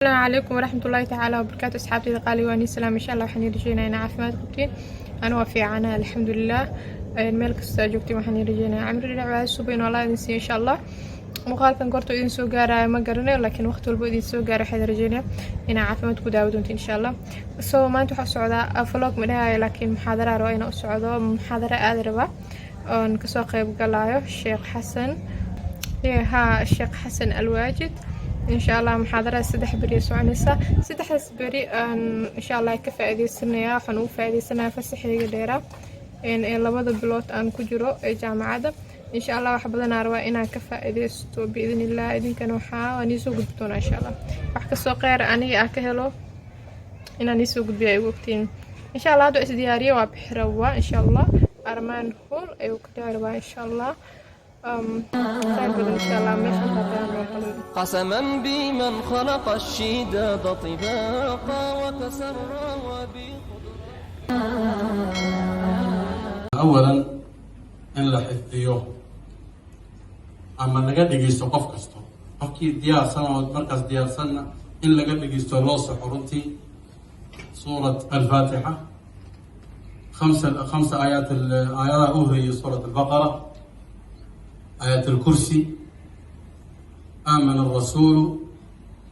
السلام عليكم ورحمة الله تعالى وبركاته. أصحابتي قالي واني سلام إن شاء الله وحني رجينا هنا عافمات قبتين أنا وفي عنا الحمد لله. الملك استاجوكتي وحني رجينا عمري العباد سوبين والله إنسي إن شاء الله مقالكن قرتو إذن سو قارا ما قرنا لكن وقت البو إذن سو قارا حيد رجينا هنا عافمات كداودونتي إن شاء الله. ما أنتو حسعودا فلوق منها لكن محاضرة رأينا أسعودا محاضرة آدربا نكسو قيب قلايو الشيخ حسن الشيخ حسن الواجد إن شاء الله محاضرة سدح بري سعنسة سدح بري إن شاء الله كفائدة سنة حنو فائدة سنة فسحية ديرة إن لبض بلوت أن كجرو جامعة إن شاء الله وحبنا روا إن كفائدة ستو بإذن الله إذن كانوا حا ونيسو قدتونا إن شاء الله وحكي سوقير أني أكهلو إن نيسو قد بيا وقتين إن شاء الله هذا إسديارية وبحروا إن شاء الله أرمان هول أيوة كداروا إن شاء الله إن شاء الله قسما بمن خلق الشداد طباقا وتسرى أولا إن لا حفظيه أما نقدر يجلس قف كستو أكيد ديار سنة مركز ديار سنة إن لقد يجلس الله سحرتي سورة الفاتحة خمس آيات الآيات هي سورة البقرة آية الكرسي آمن الرسول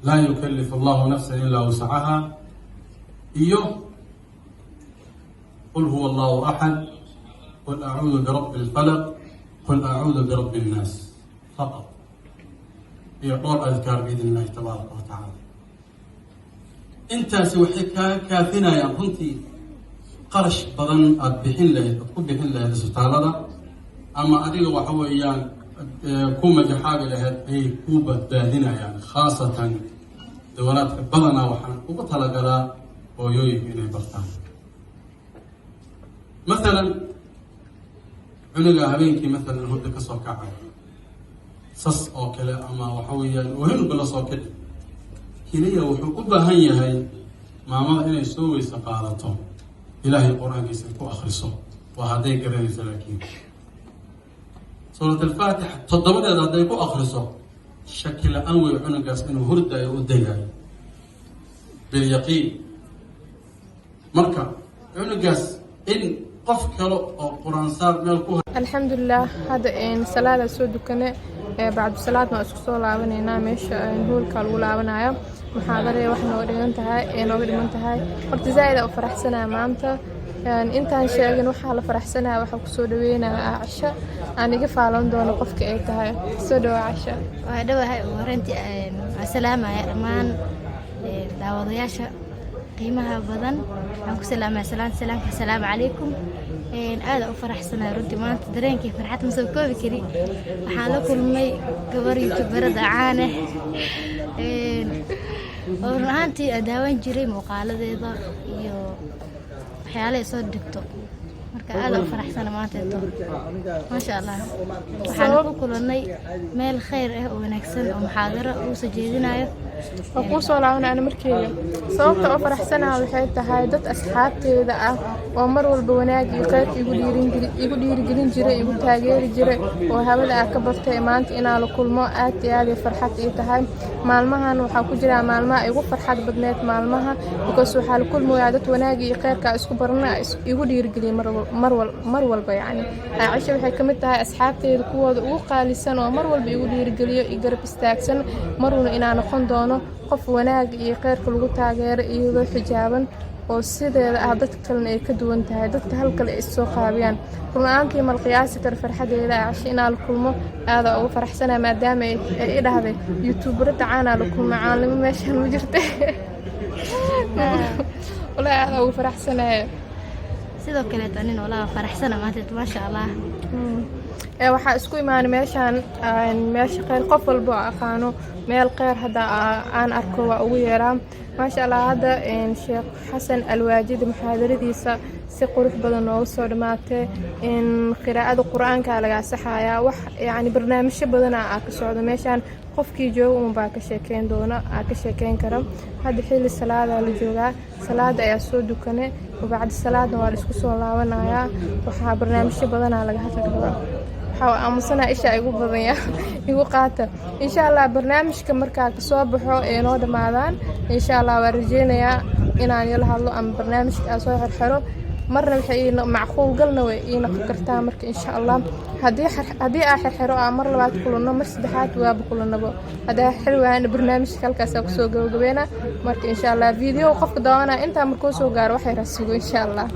لا يكلف الله نفسا إلا وسعها قل هو الله أحد قل أعوذ برب الفلق قل أعوذ برب الناس فقط يقول أذكار بإذن الله تبارك وتعالى أنت سوحك كافنا يا بنتي قرش بدن أبحن له أبحن له سبحانه أما أديك وحويان كوما جحاجة لهاد أي كوبا بادنا يعني خاصة دولات بدنا وحنا وبطلع قلا ويوي من برتان مثلا عنقا هبينكي مثلا هود كسو كعب صص أو كلا أما وحويان وهن بلا صو كده كلية وحقوبها هي ماما إني سوي سقالته إلهي القرآن يسلكو أخرسه وهذا قرن سلاكين سورة الفاتحة تضمن هذا يكون أخرسه شكل أنوي عنقاس إنه هردا يوديها باليقين مركا عنقاس إن قف كلو أو قرآن صار ملكوها. الحمد لله هذا إن صلاة سود كنا بعد صلاة ما أسكتوا لعبنا نامش نقول كلو لعبنا محاضرة وإحنا ورجنتها إن ورجنتها وقت زايد أو فرح سنة مامته يعني أنت شايفين وحالة فرح سنة وحق سودوينا عشاء أنا قف على لندن وقفك إيه تهاي سودو عشاء وهذا ورنتي السلامة يا رمان دعوضياشة قيمها بدن عنكم السلام عليكم هذا فرح سنة رنتي ما أنت درين كيف فرحت مسوي كذي وحالكم مي كبر يوتيوبر دعانة ورنتي أداوين جري مقالة ذا حيالي صوت دكتور marka aad u faraxsan maanta ma sha Allah waxaan ku kulannay meel khayr ah oo wanaagsan oo muxaadaro uu soo jeedinayo ku soo laabana markii sababta oo faraxsanahay waxay tahay dad asxaabteeda ah oo mar walba wanaag iyo khayr igu dhiirigelin jiray igu taageeri jiray oo hawada ah ka bartay maanta inaan la kulmo aad iyo aad farxad ii tahay maalmahan waxa ku jira maalmaha igu farxad badneed maalmaha because waxa la kulmayaa dad wanaag iyo khayrka isku barna igu dhiirigelin mar walba yani Aisha waxay kamid tahay asxaabteeda kuwooda ugu qaalisan oo mar walba igu dhiirigeliyo i garab istaagsan maruna inaan noqon doono qof wanaag iyo khayrka lagu taageero iyadoo xijaaban oo sideeda ah dadka kale ay ka duwan tahay dadka halkale ay soo qaabiyaan runaantii mal qiyaasi kar farxadeeda Aisha inaan la kulmo aad ugu faraxsanahay maadaama ay dhahday youtuber tacaana la kulmo caalimo meeshan ma jirtay wala aad ugu faraxsanahay sidoo kale tanin wala faraxsana maanta ma sha Allah waxa isku imaan meeshan meesha khayr qof walba aqaano meel khayr hada aan arko waa ugu yeeraa ma sha Allah hada Sheikh Hassan Alwaajid muhaadaradiisa si qurux badan oo soo dhamaatay in qiraa'ada Quraanka laga saxaya wax yani barnaamijyo badan ka socdo meeshan qofkii jooga uma baa ka sheekeyn doona ka sheekeyn karo hada xilli salaada la joogaa salaada ayaa soo dukanay وبعد الصلاة waa la isku soo laabanayaa waxa barnaamijyo badan laga hadli karaa waxaa aamusana isha igu badanya igu qaata insha Allah barnaamijka markaa ka soo baxo ee noo dhamaadaan insha Allah waan rajeynayaa inaan yala hadlo ama barnaamijka soo xirxiro marna waxay macquul galna way ina kartaa marka insha Allah hadii aan xirxiro mar labaad kulano mar saddexaad waa kulanabo hadaa xilwaan barnaamijka halkaas ku soo gabagabeena marka insha Allah video qofka doonaa inta markuu soo gaaro waxay rasigo insha Allah